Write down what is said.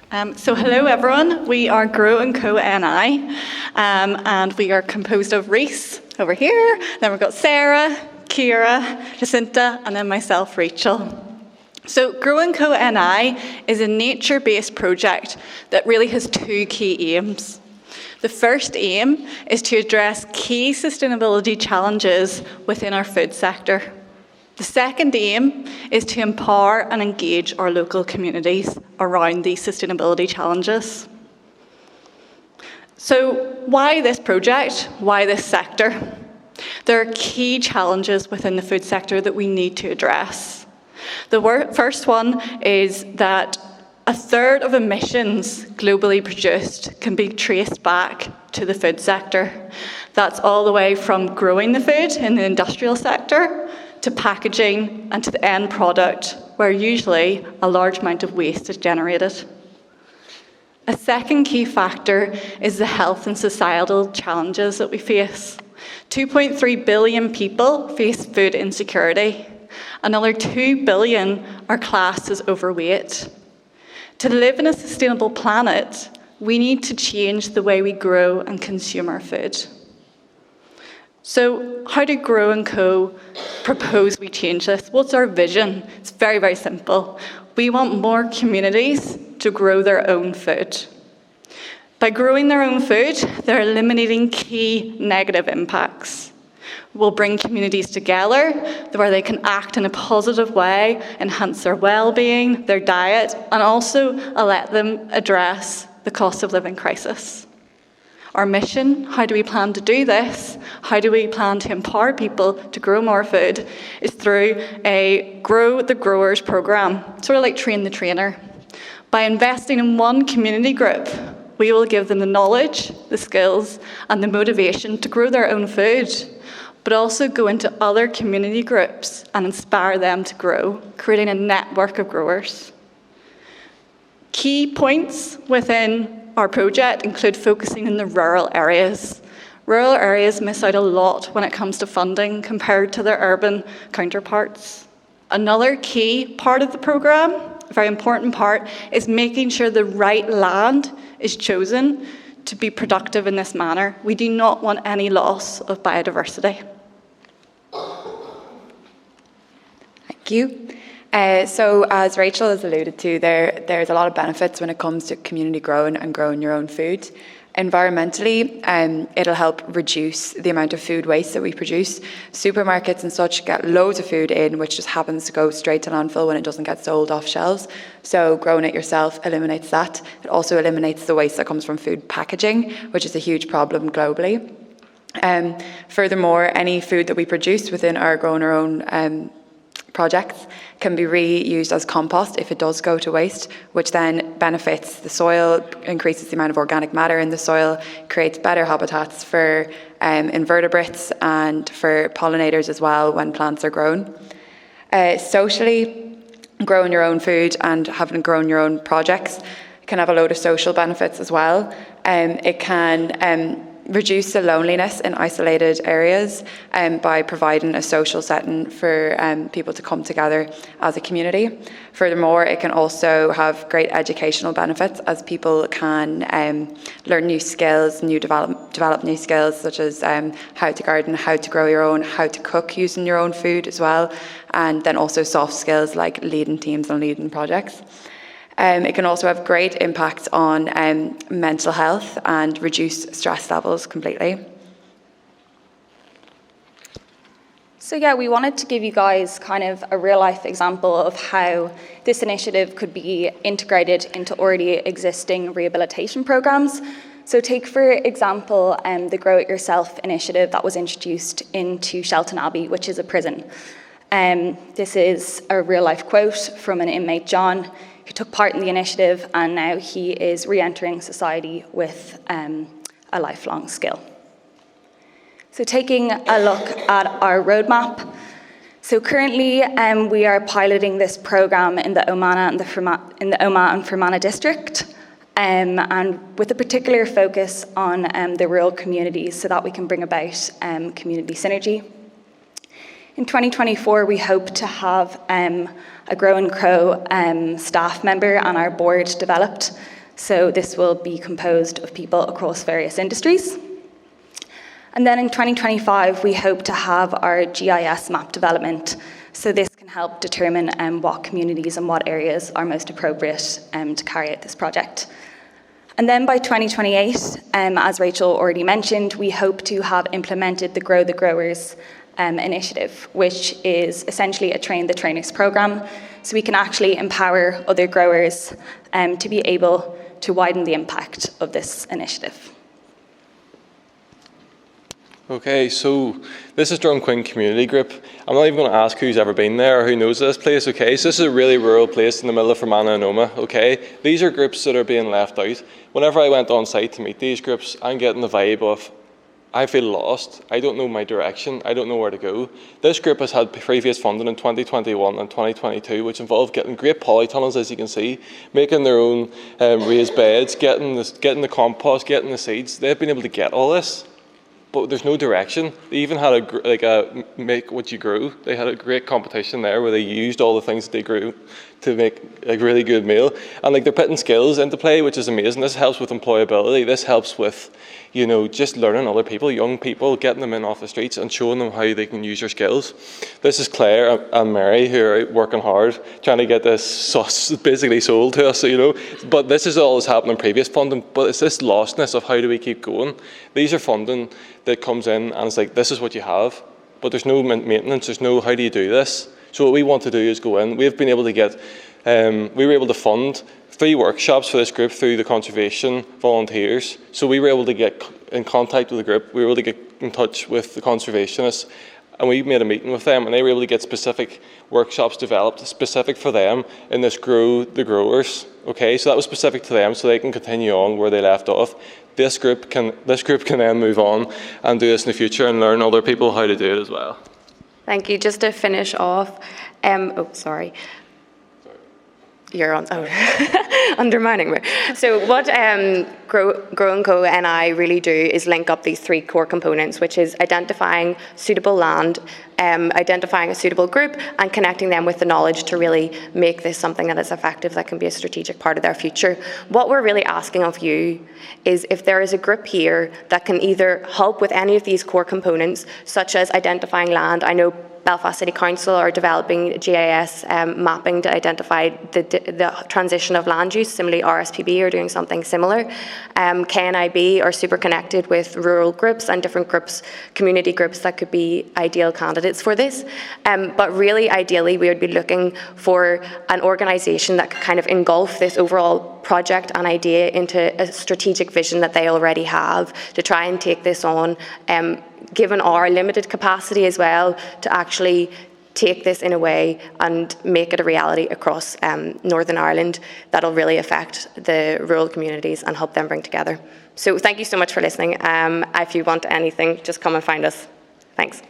So hello everyone, we are Grow & Co NI, and we are composed of Reese over here, then we've got Sarah, Kira, Jacinta, and then myself, Rachel. So Grow & Co NI is a nature-based project that really has two key aims. The first aim is to address key sustainability challenges within our food sector. The second aim is to empower and engage our local communities around these sustainability challenges. So why this project? Why this sector? There are key challenges within the food sector that we need to address. The first one is that a third of emissions globally produced can be traced back to the food sector. That's all the way from growing the food in the industrial sector to packaging and to the end product, where usually a large amount of waste is generated. A second key factor is the health and societal challenges that we face. 2.3 billion people face food insecurity. Another 2 billion are classed as overweight. To live in a sustainable planet, we need to change the way we grow and consume our food. So how do Grow & Co propose we change this? What's our vision? It's very, very simple. We want more communities to grow their own food. By growing their own food, they're eliminating key negative impacts. We'll bring communities together where they can act in a positive way, enhance their well-being, their diet, and also let them address the cost of living crisis. Our mission, how do we plan to do this? How do we plan to empower people to grow more food? Is through a Grow the Growers program, sort of like Train the Trainer. By investing in one community group, we will give them the knowledge, the skills, and the motivation to grow their own food, but also go into other community groups and inspire them to grow, creating a network of growers. Key points within our project include focusing in the rural areas. Rural areas miss out a lot when it comes to funding compared to their urban counterparts. Another key part of the programme, a very important part, is making sure the right land is chosen to be productive in this manner. We do not want any loss of biodiversity. Thank you. So as Rachel has alluded to, there's a lot of benefits when it comes to community growing and growing your own food. Environmentally, it'll help reduce the amount of food waste that we produce. Supermarkets and such get loads of food in, which just happens to go straight to landfill when it doesn't get sold off shelves. So growing it yourself eliminates that. It also eliminates the waste that comes from food packaging, which is a huge problem globally. Furthermore, any food that we produce within our growing our own projects can be reused as compost if it does go to waste, which then benefits the soil, increases the amount of organic matter in the soil, creates better habitats for invertebrates and for pollinators as well when plants are grown. Socially, growing your own food and having grown your own projects can have a load of social benefits as well. It can reduce the loneliness in isolated areas by providing a social setting for people to come together as a community. Furthermore, it can also have great educational benefits as people can learn new skills, develop new skills such as how to garden, how to grow your own, how to cook using your own food as well, and then also soft skills like leading teams and leading projects. It can also have great impact on mental health and reduce stress levels completely. So yeah, we wanted to give you guys kind of a real life example of how this initiative could be integrated into already existing rehabilitation programs. So take, for example, the Grow It Yourself initiative that was introduced into Shelton Abbey, which is a prison. This is a real life quote from an inmate, John, who took part in the initiative, and now he is re-entering society with a lifelong skill. So taking a look at our roadmap. So currently we are piloting this programme in the Omagh and Fermanagh district, and with a particular focus on the rural communities so that we can bring about community synergy. In 2024, we hope to have a Grow & Co staff member and our board developed So this will be composed of people across various industries. And then in 2025, we hope to have our GIS map development. So this can help determine what communities and what areas are most appropriate to carry out this project. And then by 2028, as Rachel already mentioned, we hope to have implemented the Grow the Growers initiative, which is essentially a Train the Trainers program. So we can actually empower other growers to be able to widen the impact of this initiative. Okay, so this is Drumquin Community Group. I'm not even going to ask who's ever been there or who knows this place, okay? So this is a really rural place in the middle of Fermanagh and Omagh, okay? These are groups that are being left out. Whenever I went on site to meet these groups, I'm getting the vibe of, I feel lost, I don't know my direction, I don't know where to go. This group has had previous funding in 2021 and 2022, which involved getting great polytunnels, as you can see, making their own raised beds, getting the compost, getting the seeds. They've been able to get all this. But there's no direction. They even had a make what you grew. They had a great competition there where they used all the things that they grew to make a really good meal. And they're putting skills into play, which is amazing. This helps with employability. This helps with, just learning other people, young people, getting them in off the streets and showing them how they can use their skills. This is Claire and Mary, who are working hard, trying to get this sauce basically sold to us, But this is all that's happened in previous funding, but it's this lostness of how do we keep going. These are funding that comes in and it's like, this is what you have, but there's no maintenance, there's no how do you do this. So what we want to do is go in. We've been able to get, we were able to fund 3 workshops for this group through the conservation volunteers. So we were able to get in contact with the group, we were able to get in touch with the conservationists, and we made a meeting with them, and they were able to get specific workshops developed specific for them in this Grow the Growers. Okay, so that was specific to them, so they can continue on where they left off. This group can then move on and do this in the future and learn other people how to do it as well. Thank you. Just to finish off, sorry. You're on, undermining me. So what Grow & Co and I really do is link up these 3 core components, which is identifying suitable land, identifying a suitable group, and connecting them with the knowledge to really make this something that is effective, that can be a strategic part of their future. What we're really asking of you is if there is a group here that can either help with any of these core components, such as identifying land. I know Belfast City Council are developing GIS mapping to identify the transition of land use. Similarly, RSPB are doing something similar. KNIB are super connected with rural groups and different groups, community groups that could be ideal candidates for this. But really, ideally, we would be looking for an organisation that could kind of engulf this overall project and idea into a strategic vision that they already have to try and take this on, given our limited capacity as well, to actually take this in a way and make it a reality across Northern Ireland that'll really affect the rural communities and help them bring together. So thank you so much for listening. If you want anything, just come and find us. Thanks.